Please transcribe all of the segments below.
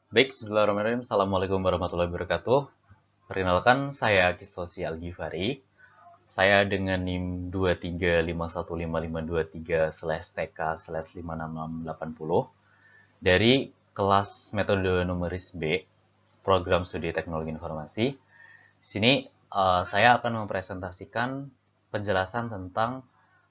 Baik, bismillahirrahmanirrahim. Assalamualaikum warahmatullahi wabarakatuh. Perkenalkan, saya Kistosi Al-Ghifari. Saya dengan NIM 235515523/TK/56680 dari kelas metode numeris B, program studi teknologi informasi. Di sini saya akan mempresentasikan penjelasan tentang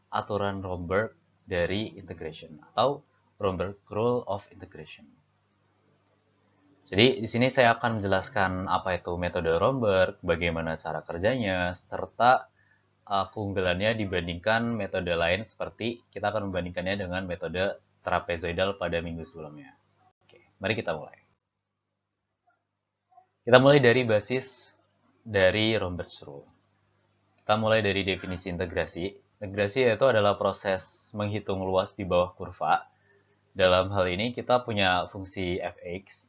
aturan Romberg dari integration atau Romberg Rule of Integration. Jadi di sini saya akan menjelaskan apa itu metode Romberg, bagaimana cara kerjanya, serta keunggulannya dibandingkan metode lain seperti kita akan membandingkannya dengan metode trapezoidal pada minggu sebelumnya. Oke, mari kita mulai. Kita mulai dari basis dari Romberg's Rule. Kita mulai dari definisi integrasi. Integrasi yaitu adalah proses menghitung luas di bawah kurva. Dalam hal ini kita punya fungsi fx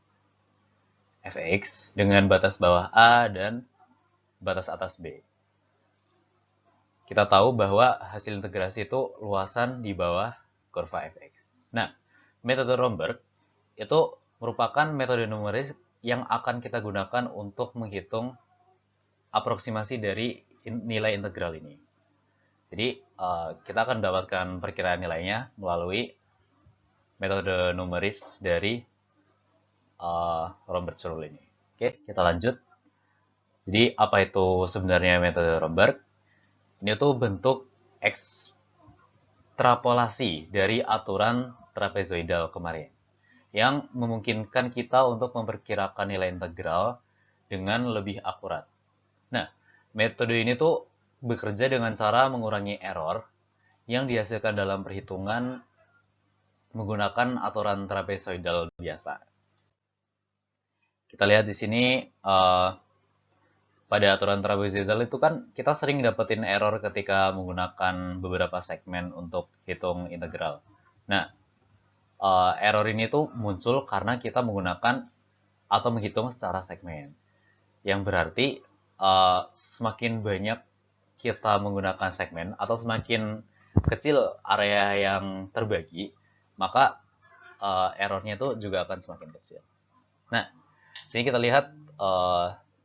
dengan batas bawah A dan batas atas B. Kita tahu bahwa hasil integrasi itu luasan di bawah kurva fx. Nah, metode Romberg itu merupakan metode numeris yang akan kita gunakan untuk menghitung aproksimasi dari nilai integral ini. Jadi, kita akan mendapatkan perkiraan nilainya melalui metode numeris dari Romberg's Rule ini. Oke, kita lanjut. Jadi, apa itu sebenarnya metode Romberg? Ini tuh bentuk ekstrapolasi dari aturan trapezoidal kemarin yang memungkinkan kita untuk memperkirakan nilai integral dengan lebih akurat. Nah, metode ini tuh bekerja dengan cara mengurangi error yang dihasilkan dalam perhitungan menggunakan aturan trapezoidal biasa. Kita lihat di sini pada aturan trapezoidal itu kan kita sering dapetin error ketika menggunakan beberapa segmen untuk hitung integral. Nah, error ini tuh muncul karena kita menggunakan atau menghitung secara segmen. Yang berarti semakin banyak kita menggunakan segmen atau semakin kecil area yang terbagi, maka errornya itu juga akan semakin kecil. Nah, sini kita lihat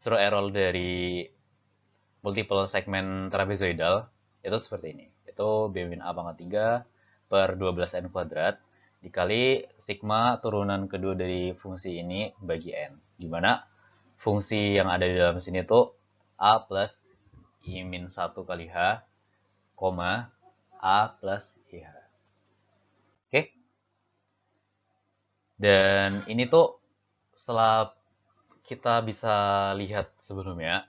true error dari multiple segmen trapezoidal itu seperti ini. Itu B min A pangkat 3 per 12N kuadrat dikali sigma turunan kedua dari fungsi ini bagi N. Di mana fungsi yang ada di dalam sini itu A plus I min 1 kali H, A plus IH. Oke? Dan ini tuh setelah kita bisa lihat sebelumnya,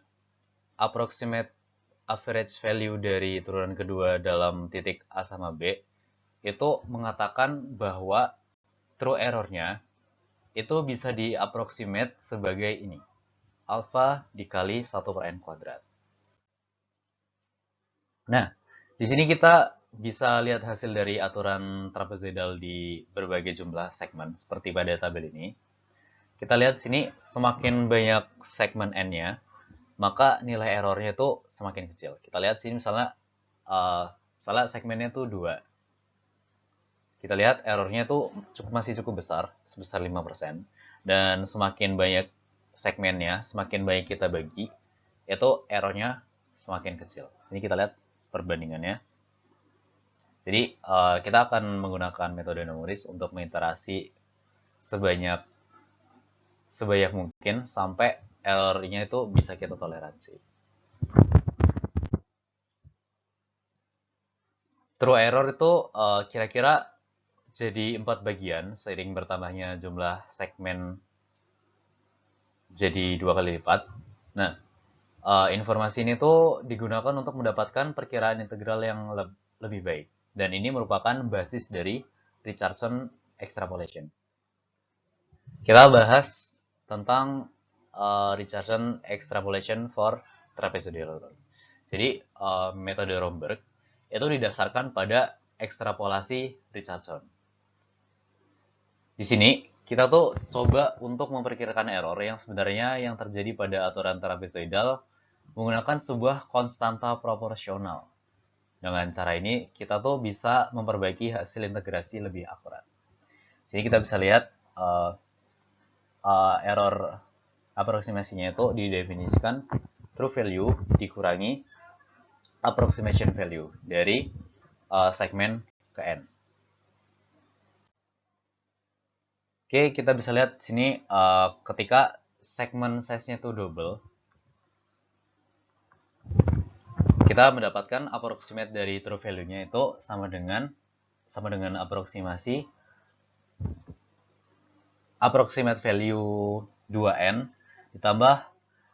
approximate average value dari turunan kedua dalam titik A sama B itu mengatakan bahwa true errornya itu bisa diapproximate sebagai ini. Alpha dikali 1 per N kuadrat. Nah, di sini kita bisa lihat hasil dari aturan trapezoidal di berbagai jumlah segmen seperti pada tabel ini. Kita lihat sini semakin banyak segmen N-nya, maka nilai errornya itu semakin kecil. Kita lihat sini misalnya segmennya itu 2. Kita lihat errornya tuh masih cukup besar, sebesar 5%. Dan semakin banyak segmennya, semakin banyak kita bagi, itu errornya semakin kecil. Ini kita lihat perbandingannya. Jadi kita akan menggunakan metode numeris untuk mengiterasi sebanyak mungkin sampai errornya itu bisa kita toleransi. True error itu kira-kira jadi 4 bagian seiring bertambahnya jumlah segmen jadi 2 kali lipat. Nah, informasi ini tuh digunakan untuk mendapatkan perkiraan integral yang lebih baik. Dan ini merupakan basis dari Richardson extrapolation. Kita bahas tentang Richardson extrapolation for trapezoidal. Jadi, metode Romberg itu didasarkan pada ekstrapolasi Richardson. Di sini kita tuh coba untuk memperkirakan error yang sebenarnya yang terjadi pada aturan trapezoidal menggunakan sebuah konstanta proporsional. Dengan cara ini kita tuh bisa memperbaiki hasil integrasi lebih akurat. Sini kita bisa lihat error aproksimasinya itu didefinisikan true value dikurangi approximation value dari segmen ke n. Oke, kita bisa lihat sini ketika segmen size-nya itu double, kita mendapatkan approximate dari true value-nya itu sama dengan aproksimasi approximate value 2n ditambah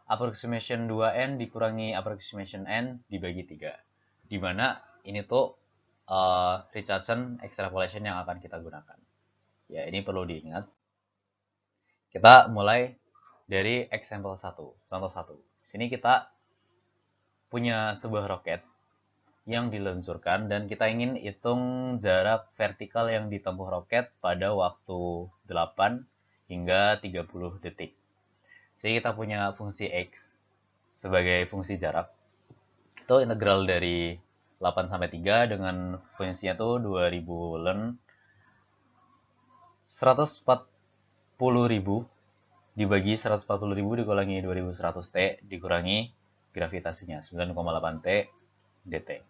approximation 2n dikurangi approximation n dibagi 3. Di mana ini tuh Richardson extrapolation yang akan kita gunakan. Ya, ini perlu diingat. Kita mulai dari example 1, contoh 1. Sini kita punya sebuah roket yang diluncurkan dan kita ingin hitung jarak vertikal yang ditempuh roket pada waktu 8 hingga 30 detik. Jadi kita punya fungsi X sebagai fungsi jarak. Itu integral dari 8 sampai 3 dengan fungsinya tuh 2000 ln 140.000 dibagi 140.000 dikurangi 2100 T dikurangi gravitasinya 9,8 T dt.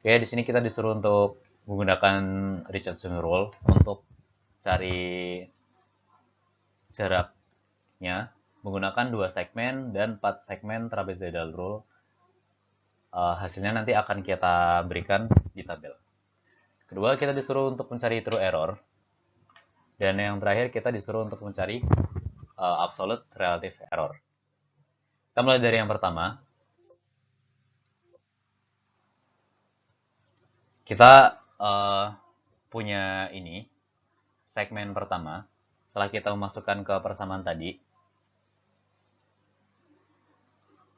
Oke, di sini kita disuruh untuk menggunakan Richardson rule untuk cari jaraknya menggunakan 2 segmen dan 4 segmen trapezoidal rule. Hasilnya nanti akan kita berikan di tabel. Kedua, kita disuruh untuk mencari true error. Dan yang terakhir, kita disuruh untuk mencari absolute relative error. Kita mulai dari yang pertama. Kita punya ini, segmen pertama. Setelah kita memasukkan ke persamaan tadi.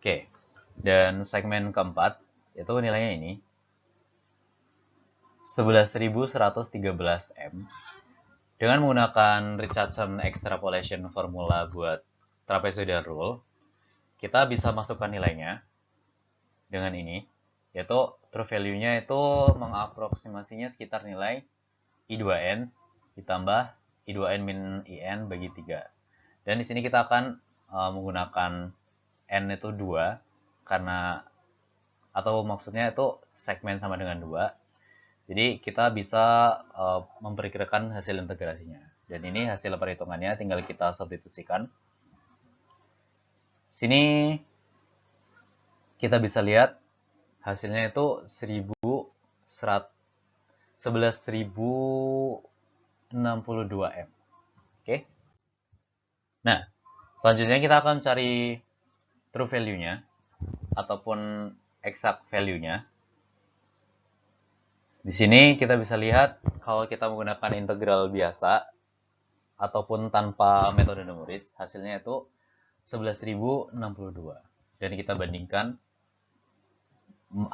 Oke. Dan segmen keempat, itu nilainya ini. 11.113 M. Dengan menggunakan Richardson extrapolation formula buat trapezoidal rule, kita bisa masukkan nilainya dengan ini, yaitu true value-nya itu mengaproksimasinya sekitar nilai I2N ditambah I2N min IN bagi 3. Dan di sini kita akan menggunakan N itu 2, karena, atau maksudnya itu segmen sama dengan 2. Jadi kita bisa memperkirakan hasil integrasinya. Dan ini hasil perhitungannya tinggal kita substitusikan. Sini kita bisa lihat hasilnya itu 11.062 M. Oke. Nah, selanjutnya kita akan cari true value-nya ataupun exact value-nya. Di sini kita bisa lihat kalau kita menggunakan integral biasa ataupun tanpa metode numeris, hasilnya itu 11.062. Dan kita bandingkan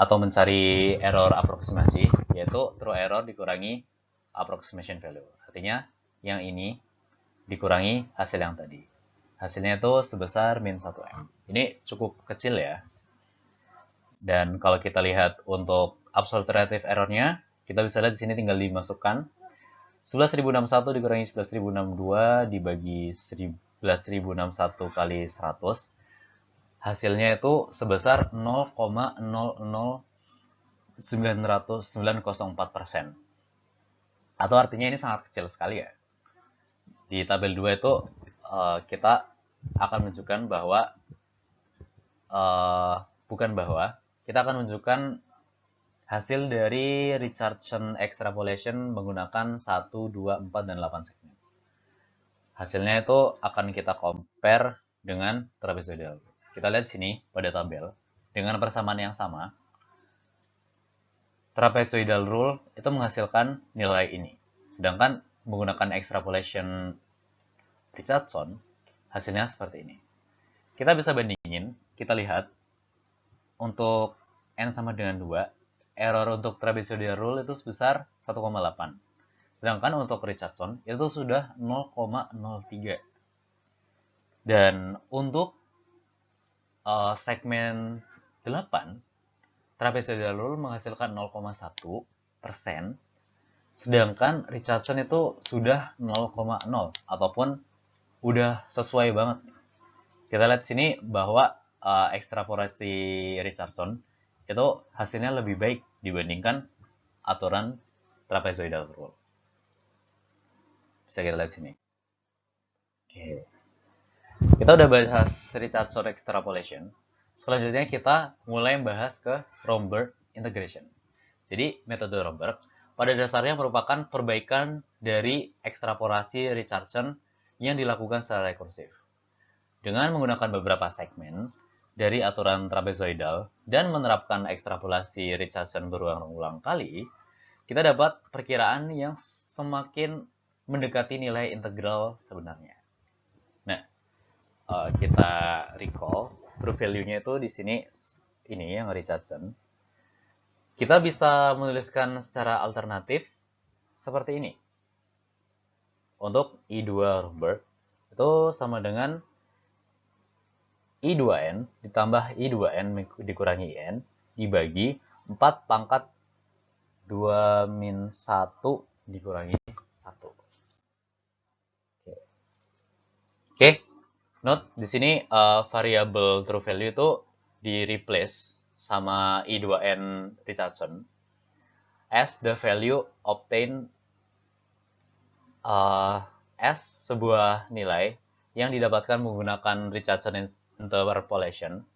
atau mencari error aproksimasi, yaitu true error dikurangi approximation value. Artinya yang ini dikurangi hasil yang tadi. Hasilnya itu sebesar min 1M. Ini cukup kecil ya. Dan kalau kita lihat untuk absolute relative error-nya, kita bisa lihat di sini tinggal dimasukkan 11.061 dikurangi 11.062 dibagi 11.061 kali 100. Hasilnya itu sebesar 0,000904%. Atau artinya ini sangat kecil sekali ya. Di tabel 2 itu kita akan menunjukkan bahwa kita akan menunjukkan hasil dari Richardson extrapolation menggunakan 1, 2, 4, dan 8 segmen. Hasilnya itu akan kita compare dengan trapezoidal. Kita lihat sini pada tabel, dengan persamaan yang sama, trapezoidal rule itu menghasilkan nilai ini. Sedangkan menggunakan extrapolation Richardson, hasilnya seperti ini. Kita bisa bandingin, kita lihat, untuk N sama dengan 2, error untuk trapezoidal rule itu sebesar 1,8. Sedangkan untuk Richardson itu sudah 0,03. Dan untuk segmen 8, trapezoidal rule menghasilkan 0,1%, sedangkan Richardson itu sudah 0,0 ataupun udah sesuai banget. Kita lihat sini bahwa ekstrapolasi Richardson itu hasilnya lebih baik dibandingkan aturan trapezoidal rule. Bisa kita lihat sini. Oke. Kita udah bahas Richardson extrapolation. Selanjutnya kita mulai bahas ke Romberg integration. Jadi metode Romberg pada dasarnya merupakan perbaikan dari ekstrapolasi Richardson yang dilakukan secara rekursif. Dengan menggunakan beberapa segmen dari aturan trapezoidal dan menerapkan ekstrapolasi Richardson berulang-ulang kali, kita dapat perkiraan yang semakin mendekati nilai integral sebenarnya. Nah, kita recall true value-nya itu di sini ini yang Richardson. Kita bisa menuliskan secara alternatif seperti ini. Untuk I2 Romberg itu sama dengan I2N ditambah I2N dikurangi IN dibagi 4 pangkat 2 min 1 dikurangi 1. Oke. Note di sini variabel true value itu di replace sama I2N Richardson as the value obtained as sebuah nilai yang didapatkan menggunakan Richardson interpolation.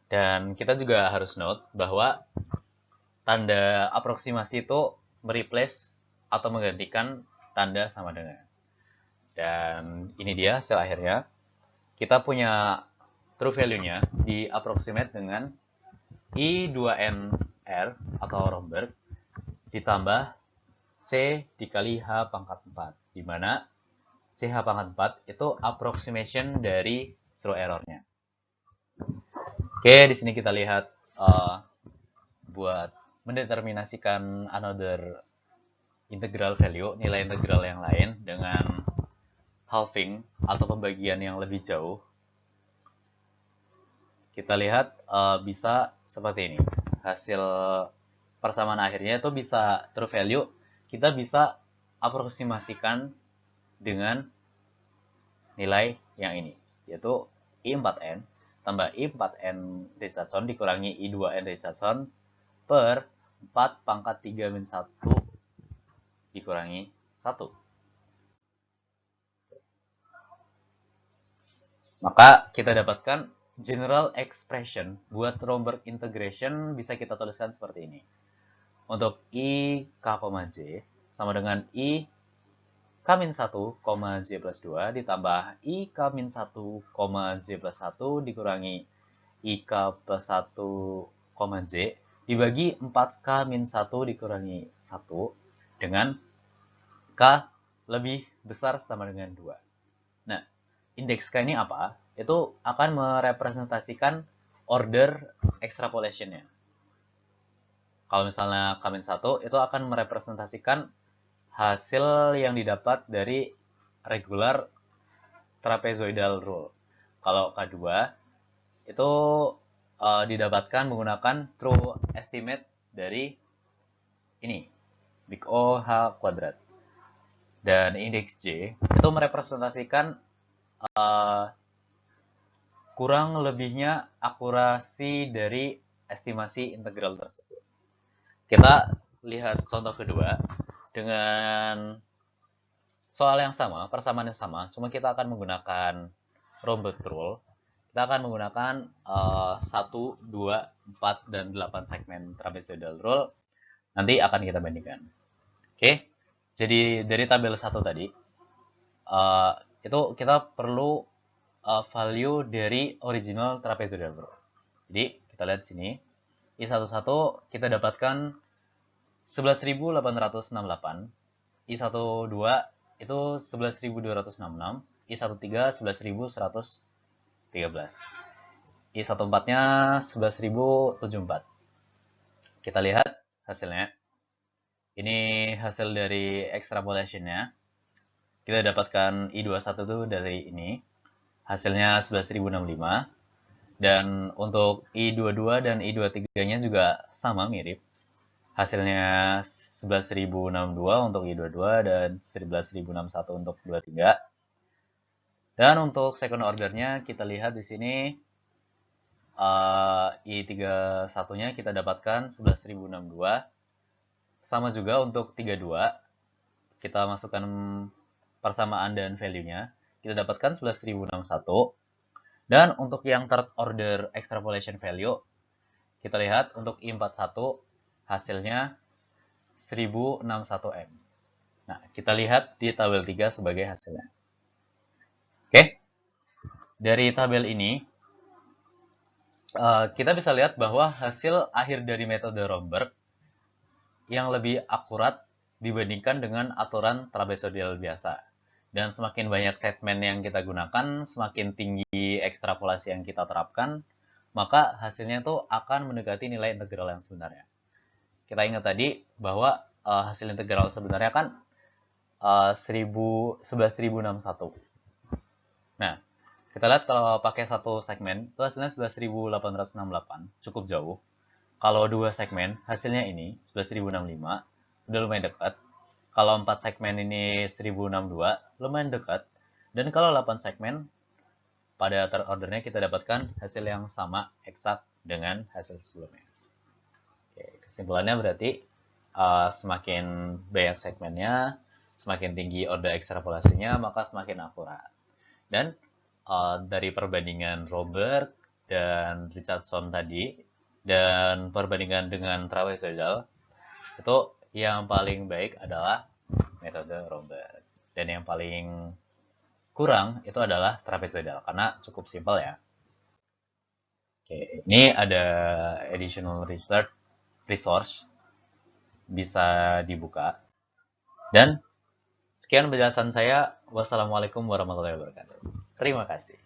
Dan kita juga harus note bahwa tanda aproksimasi itu mereplace atau menggantikan tanda sama dengan. Dan ini dia hasil akhirnya. Kita punya true value-nya di approximate dengan I2NR atau Romberg ditambah C dikali H pangkat 4, di mana CH pangkat 4 itu approximation dari zero error-nya. Oke, di sini kita lihat buat mendeterminasikan another integral value, nilai integral yang lain dengan halving atau pembagian yang lebih jauh. Kita lihat bisa seperti ini. Hasil persamaan akhirnya itu bisa true value, kita bisa aproksimasikan dengan nilai yang ini, yaitu I4N tambah I4N Richardson dikurangi I2N Richardson per 4 pangkat 3 min 1 dikurangi 1. Maka kita dapatkan general expression buat Romberg integration bisa kita tuliskan seperti ini. Untuk I K, J sama dengan I K-1, J plus 2 ditambah I K-1, J plus 1 dikurangi I K plus 1, J dibagi 4K-1 dikurangi 1 dengan K lebih besar sama dengan 2. Nah, indeks K ini apa? Itu akan merepresentasikan order extrapolation-nya. Kalau misalnya K-1 itu akan merepresentasikan hasil yang didapat dari regular trapezoidal rule. Kalau K2 itu didapatkan menggunakan true estimate dari ini, big O H kuadrat. Dan indeks J itu merepresentasikan kurang lebihnya akurasi dari estimasi integral tersebut. Kita lihat contoh kedua dengan soal yang sama, persamaan yang sama, cuma kita akan menggunakan Romberg rule. Kita akan menggunakan 1, 2, 4, dan 8 segmen trapezoidal rule. Nanti akan kita bandingkan. Oke, jadi dari tabel 1 tadi, itu kita perlu value dari original trapezoidal rule. Jadi kita lihat sini, I11 kita dapatkan 11.868, I12 itu 11.266, I13 11.113, I14-nya 11.074. Kita lihat hasilnya. Ini hasil dari extrapolation-nya. Kita dapatkan I21 itu dari ini. Hasilnya 11.065. Dan untuk I22 dan I23-nya juga sama, mirip. Hasilnya 11.062 untuk I22 dan 11.061 untuk 23. Dan untuk second ordernya kita lihat di sini I31-nya kita dapatkan 11.062. Sama juga untuk 32, kita masukkan persamaan dan value-nya. Kita dapatkan 11.061. Dan untuk yang third order extrapolation value, kita lihat untuk I41 hasilnya 1061M. Nah, kita lihat di tabel 3 sebagai hasilnya. Oke, dari tabel ini, kita bisa lihat bahwa hasil akhir dari metode Romberg yang lebih akurat dibandingkan dengan aturan trapezoidal biasa. Dan semakin banyak segmen yang kita gunakan, semakin tinggi ekstrapolasi yang kita terapkan, maka hasilnya itu akan mendekati nilai integral yang sebenarnya. Kita ingat tadi bahwa hasil integral sebenarnya kan 11.061. Nah, kita lihat kalau pakai satu segmen, itu hasilnya 11.868, cukup jauh. Kalau dua segmen, hasilnya ini 11.065, udah lumayan dekat. Kalau 4 segmen ini 1062, lumayan dekat. Dan kalau 8 segmen, pada third ordernya kita dapatkan hasil yang sama eksak dengan hasil sebelumnya. Oke, kesimpulannya berarti semakin banyak segmennya, semakin tinggi order ekstrapolasinya, maka semakin akurat. Dan dari perbandingan Robert dan Richardson tadi, dan perbandingan dengan trapezoidal, itu yang paling baik adalah metode Romberg. Dan yang paling kurang itu adalah trapezoidal, karena cukup simpel ya. Oke, ini ada additional resource, bisa dibuka. Dan sekian penjelasan saya. Wassalamualaikum warahmatullahi wabarakatuh. Terima kasih.